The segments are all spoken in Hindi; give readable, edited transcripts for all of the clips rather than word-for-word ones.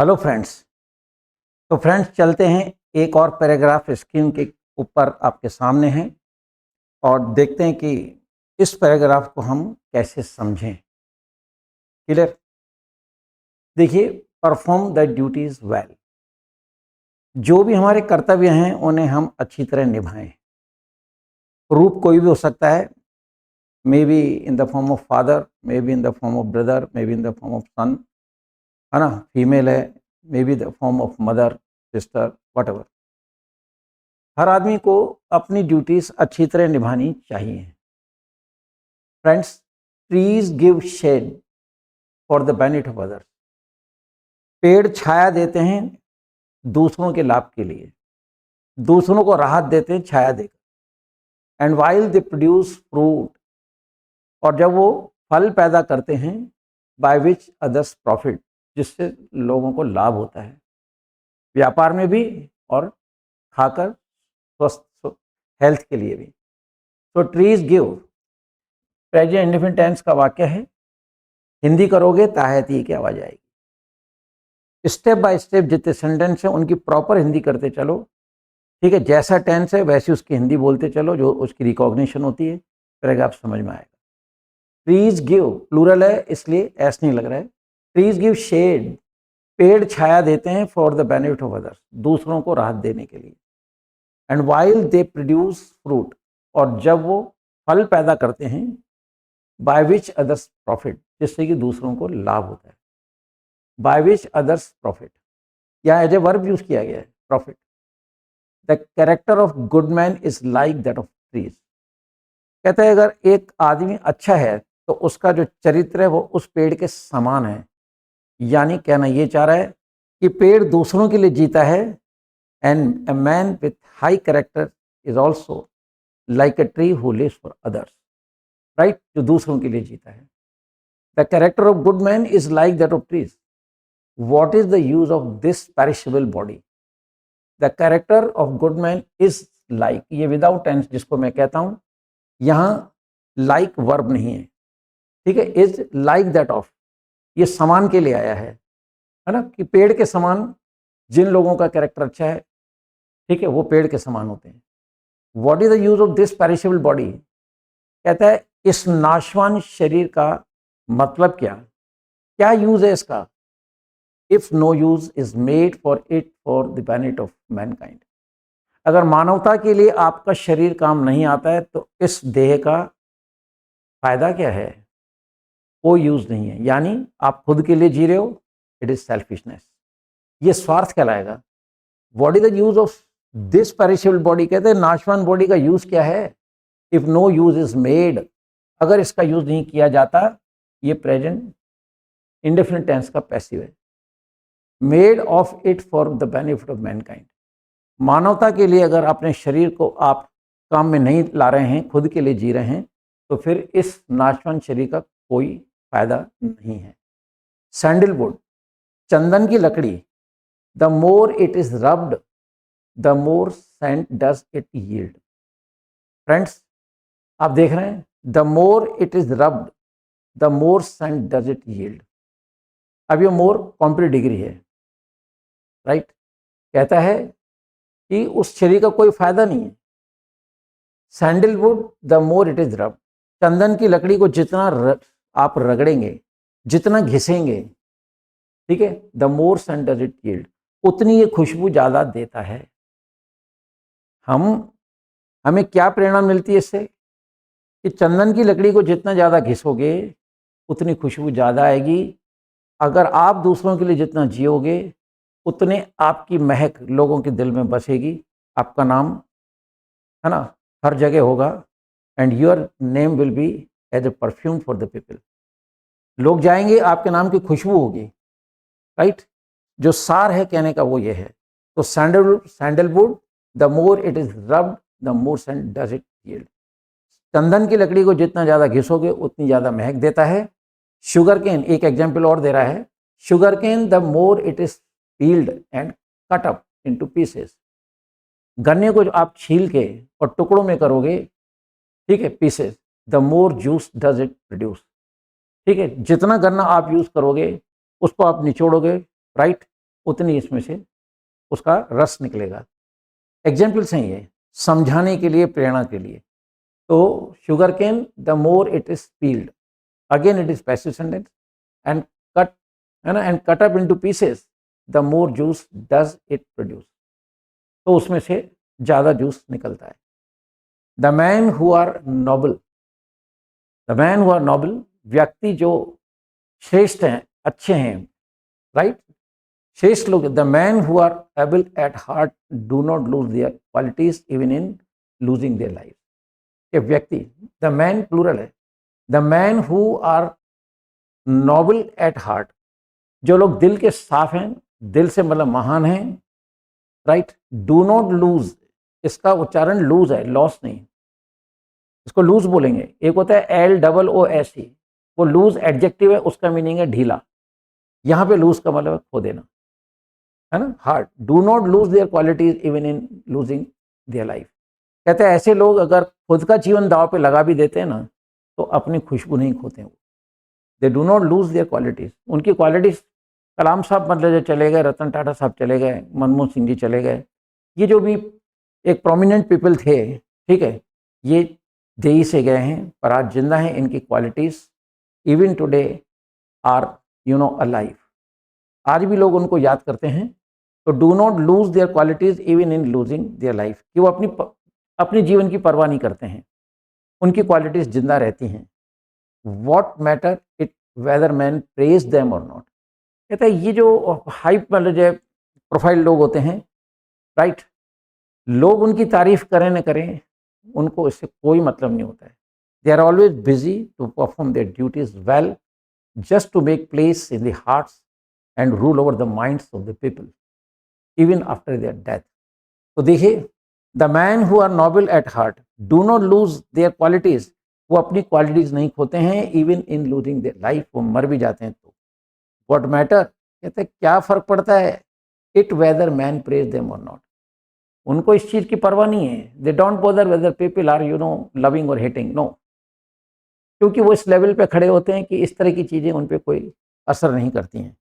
Hello friends. तो फ्रेंड्स चलते हैं, एक और पैराग्राफ स्क्रीन के ऊपर आपके सामने है और देखते हैं कि इस पैराग्राफ को हम कैसे समझें। क्लियर? देखिए, परफॉर्म द ड्यूटीज वेल। जो भी हमारे कर्तव्य हैं उन्हें हम अच्छी तरह निभाएं। रूप कोई भी हो सकता है, maybe in the form of father, maybe in the form of brother, maybe in the form of son, है ना। फीमेल है, maybe the form of mother, sister, what. हर आदमी को अपनी ड्यूटीज अच्छी तरह निभानी चाहिए। Friends, trees give shade for the benefit of others. पेड़ छाया देते हैं दूसरों के लाभ के लिए, दूसरों को राहत देते हैं छाया देकर। And while they produce fruit, और जब वो फल पैदा करते हैं, बाय विच अदर्स प्रॉफिट, जिससे लोगों को लाभ होता है, व्यापार में भी और खाकर स्वस्थ हेल्थ के लिए भी। तो trees give, present indefinite tense का वाक्य है। हिंदी करोगे ताहती की आवाज आएगी। स्टेप बाय स्टेप जितने सेंटेंस है उनकी प्रॉपर हिंदी करते चलो, ठीक है। जैसा टेंस है वैसी उसकी हिंदी बोलते चलो, जो उसकी रिकॉग्निशन होती है, फिर आप समझ में आएगा। ट्रीज गिव प्लूरल है इसलिए एस नहीं लग रहा है। ट्रीज गिव शेड, पेड़ छाया देते हैं for the benefit of others, दूसरों को राहत देने के लिए। And while they produce fruit, और जब वो फल पैदा करते हैं, बाय विच अदर्स प्रॉफिट, जिससे कि दूसरों को लाभ होता है। बाय विच अदर्स प्रॉफिट, यहाँ एज ए वर्ब यूज किया गया है, profit. The character of good man is like that of trees. कहते हैं अगर एक आदमी अच्छा है तो उसका जो चरित्र है वो उस पेड़ के समान है। यानी कहना ये चाह रहा है कि पेड़ दूसरों के लिए जीता है, and a man with high character is also like a tree who lives for others, right, जो दूसरों के लिए जीता है। The character of good man is like that of trees. What is the use of this perishable body. The character of good man is like, ये विदाउट टेंस जिसको मैं कहता हूं, यहां लाइक वर्ब नहीं है, ठीक है। इज लाइक दैट ऑफ, ये समान के लिए आया है ना, कि पेड़ के समान जिन लोगों का कैरेक्टर अच्छा है, ठीक है, वो पेड़ के समान होते हैं। What is the use of this perishable body, कहता है इस नाशवान शरीर का मतलब क्या, क्या यूज है इसका। If no use is made for it for the benefit of mankind. अगर मानवता के लिए आपका शरीर काम नहीं आता है तो इस देह का फायदा क्या है, कोई यूज नहीं है। यानी आप खुद के लिए जी रहे हो, इट इज सेल्फिशनेस, ये स्वार्थ कहलाएगा। What is the use of this perishable body, कहते हैं नाशवान बॉडी का यूज क्या है। If no use is made, अगर इसका यूज नहीं किया जाता, ये प्रेजेंट इंडेफिनिट टेंस का पैसिव है। Made of it for the benefit of mankind, मानवता के लिए अगर अपने शरीर को आप काम में नहीं ला रहे हैं, खुद के लिए जी रहे हैं, तो फिर इस नाशवान शरीर का कोई फायदा नहीं है। सैंडलवुड, चंदन की लकड़ी, the more it is rubbed the more scent does it yield. Friends, आप देख रहे हैं, the more it is rubbed the more scent does it yield. अब ये मोर कॉम्प्लीट डिग्री है, राइट। कहता है कि उस शरीर का कोई फायदा नहीं है। Sandalwood the more it is rubbed, चंदन की लकड़ी को जितना आप रगड़ेंगे, जितना घिसेंगे, ठीक है, the more scent does it yield, उतनी ये खुशबू ज्यादा देता है। हमें क्या प्रेरणा मिलती है इससे, कि चंदन की लकड़ी को जितना ज़्यादा घिसोगे उतनी खुशबू ज़्यादा आएगी। अगर आप दूसरों के लिए जितना जियोगे उतने आपकी महक लोगों के दिल में बसेगी, आपका नाम, है ना, हर जगह होगा। And your name will be as a perfume for the people. लोग जाएंगे, आपके नाम की खुशबू होगी, राइट। जो सार है कहने का वो ये है। तो sandalwood the more it is rubbed the more scent does it yield. चंदन की लकड़ी को जितना ज़्यादा घिसोगे उतनी ज़्यादा महक देता है। शुगर केन, एक एग्जाम्पल और दे रहा है। Sugar cane the more it is peeled and cut up into pieces. गन्ने को जो आप छील के और टुकड़ों में करोगे, ठीक है, pieces, the more juice does it produce. ठीक है, जितना गन्ना आप यूज करोगे उसको आप निचोड़ोगे, राइट, उतनी इसमें से उसका रस निकलेगा। एग्जाम्पल्स हैं ये समझाने के लिए, प्रेरणा के लिए। तो sugar cane, the more it is peeled, again it is passive sentence, and cut, है ना, and cut up into pieces, the more juice does it produce. तो उसमें से ज़्यादा जूस निकलता है। The man who are noble, the man who are noble, व्यक्ति जो श्रेष्ठ हैं, अच्छे हैं, राइट, श्रेष्ठ लोग। The man who are able at heart do not lose their qualities even in losing their life. ये व्यक्ति, द मैन प्लूरल है, the man who are noble at heart, जो लोग दिल के साफ हैं, दिल से मतलब महान हैं, राइट, डू नॉट लूज, इसका उच्चारण लूज है, लॉस नहीं, इसको लूज बोलेंगे। एक होता है LOOS, वो लूज एडजेक्टिव है, उसका मीनिंग है ढीला, यहाँ पे लूज का मतलब खो देना, है ना। Heart, do not lose their qualities even in losing their life. कहते हैं ऐसे लोग अगर खुद का जीवन दाव पे लगा भी देते हैं ना, तो अपनी खुशबू नहीं खोते वो। They do not lose their qualities, उनकी क्वालिटीज, कलाम साहब मतलब जो चले गए, रतन टाटा साहब चले गए, मनमोहन सिंह जी चले गए, ये जो भी एक प्रोमिनेंट पीपल थे, ठीक है, ये देही से गए हैं पर आज जिंदा हैं। इनकी qualities even today are alive, आज भी लोग उनको याद करते हैं। तो do not lose their qualities even in losing their life, कि वो अपनी जीवन की परवाह नहीं करते हैं, उनकी क्वालिटीज जिंदा रहती हैं। What matter it whether man praise them or not. कहता है ये जो हाई मतलब जो प्रोफाइल लोग होते हैं, राइट, लोग उनकी तारीफ करें न करें, उनको इससे कोई मतलब नहीं होता है। They are always busy to perform their duties well, just to make place in the hearts and rule over the minds of the people even after their death. तो देखिए, the man who are noble at heart do not lose their qualities, वो अपनी क्वालिटीज नहीं खोते हैं, even in losing their life, वो मर भी जाते हैं तो। व्हाट मैटर, कहते हैं क्या फर्क पड़ता है, it whether man praise them or not, उनको इस चीज की परवाह नहीं है। They don't bother whether people are loving or hating, no, क्योंकि वो इस लेवल पे खड़े होते हैं कि इस तरह की चीजें उन पे कोई असर नहीं करती हैं।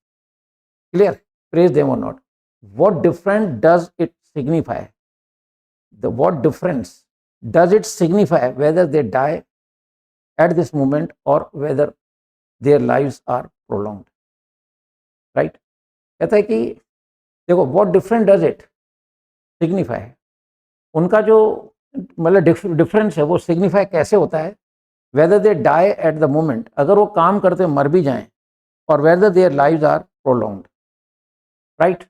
Clear, praise them or not. What different does it signify, what difference does it signify whether they die at this moment or whether their lives are prolonged, right। कहता है कि देखो, what different does it signify, उनका जो मतलब डिफरेंस है वो सिग्निफाई कैसे होता है, whether they die at the moment, अगर वो काम करते मर भी जाएं, और whether their lives are prolonged, right,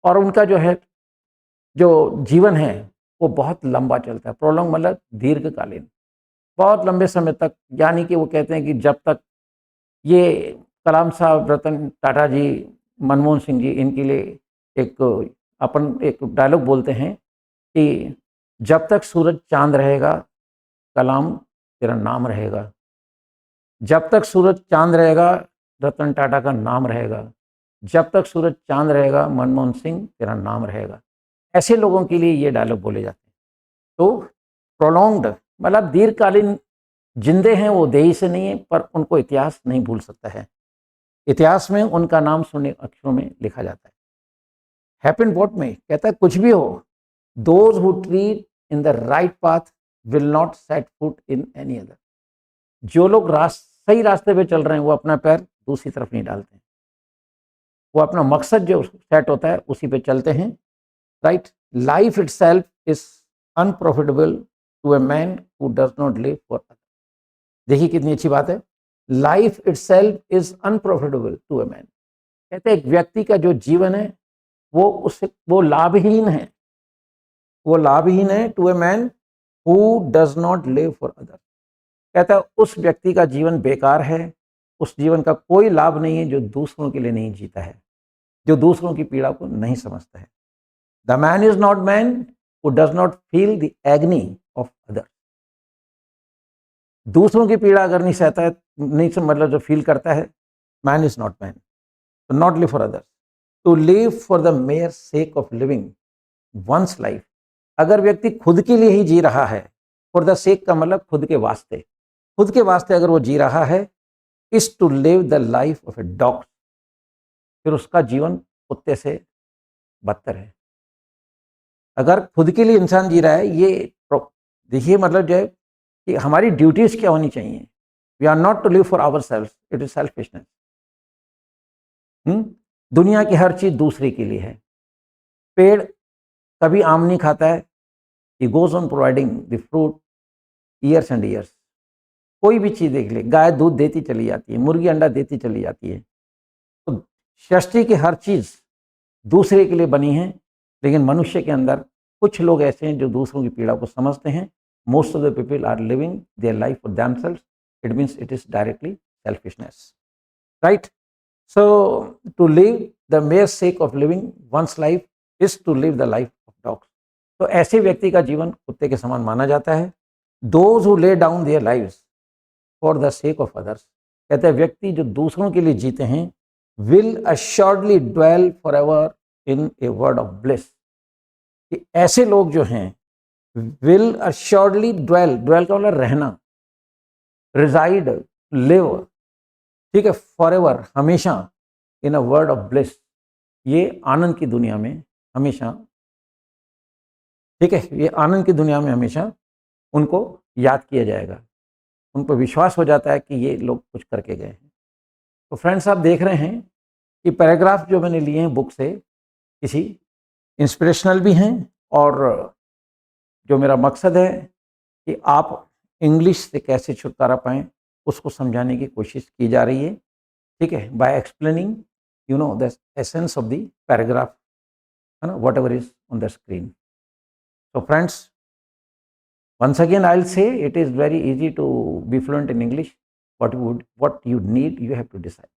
और उनका जो है जो जीवन है वो बहुत लंबा चलता है। प्रोलॉन्ग मतलब दीर्घकालीन, बहुत लंबे समय तक, यानी कि वो कहते हैं कि जब तक ये कलाम साहब, रतन टाटा जी, मनमोहन सिंह जी, इनके लिए एक डायलॉग बोलते हैं कि जब तक सूरज चांद रहेगा कलाम तेरा नाम रहेगा, जब तक सूरज चांद रहेगा रतन टाटा का नाम रहेगा, जब तक सूरज चांद रहेगा मनमोहन सिंह तेरा नाम रहेगा। ऐसे लोगों के लिए ये डायलॉग बोले जाते हैं। तो प्रोलॉन्ग्ड मतलब दीर्घकालीन जिंदे हैं, वो देही से नहीं है, पर उनको इतिहास नहीं भूल सकता है, इतिहास में उनका नाम स्वर्ण अक्षरों में लिखा जाता है। हैपन व्हाट में, कहता है कुछ भी हो, those who treat in the right path will not set foot in any other, जो लोग सही रास्ते पे चल रहे हैं वो अपना पैर दूसरी तरफ नहीं डालते हैं, वो अपना मकसद जो सेट होता है उसी पे चलते हैं, right. Life itself is unprofitable to a man who does not live for other. देखिए कितनी अच्छी बात है, life itself is unprofitable to a man. कहते हैं एक व्यक्ति का जो जीवन है वो लाभहीन है, वो लाभहीन है to a man who does not live for other. कहता है उस व्यक्ति का जीवन बेकार है, उस जीवन का कोई लाभ नहीं है जो दूसरों के लिए नहीं जीता है, जो दूसरों की पीड़ा को नहीं समझता है। The man is not man who does not feel the एग्नी of other. दूसरों की पीड़ा अगर नहीं सहता है, नहीं मतलब जो फील करता है, मैन इज नॉट मैन। तो not live for other, to live for the mere sake of living one's life. अगर व्यक्ति खुद के लिए ही जी रहा है, फॉर द सेक का मतलब खुद के वास्ते, खुद के वास्ते अगर वो जी रहा है, is to live the life of a dog, फिर उसका जीवन कुत्ते से बदतर है। अगर खुद के लिए इंसान जी रहा है, ये देखिए मतलब जो है कि हमारी ड्यूटीज क्या होनी चाहिए। We are not to live for our self, it is selfishness. दुनिया की हर चीज दूसरे के लिए है। पेड़ कभी आम नहीं खाता है, he goes on providing the fruit years and years. कोई भी चीज देख ले, गाय दूध देती चली जाती है, मुर्गी अंडा देती चली जाती है। तो सृष्टि की हर चीज दूसरे के लिए बनी है, लेकिन मनुष्य के अंदर कुछ लोग ऐसे हैं जो दूसरों की पीड़ा को समझते हैं। Most of the people are living their life for themselves, it means it is directly selfishness, right. So to live the mere sake of living one's life is to live the life of dogs. तो ऐसे व्यक्ति का जीवन कुत्ते के समान माना जाता है। Those who lay down their lives for the sake of others, कहते हैं व्यक्ति जो दूसरों के लिए जीते हैं, will assuredly dwell forever in a word of bliss। कि ऐसे लोग जो हैं will assuredly dwell का मतलब रहना, reside, live, ठीक है, forever हमेशा, in a word of bliss, ये आनंद की दुनिया में हमेशा, ठीक है, ये आनंद की दुनिया में हमेशा उनको याद किया जाएगा। उन पर विश्वास हो जाता है कि ये लोग कुछ करके गए हैं। तो फ्रेंड्स, आप देख रहे हैं कि पैराग्राफ जो मैंने लिए हैं बुक से, किसी इंस्पिरेशनल भी हैं, और जो मेरा मकसद है कि आप इंग्लिश से कैसे छुटकारा पाएं उसको समझाने की कोशिश की जा रही है, ठीक है, by explaining the essence of the paragraph, है ना, what ever is on the screen. So friends, once again I'll say it is very easy to be fluent in English. What you need, you have to decide.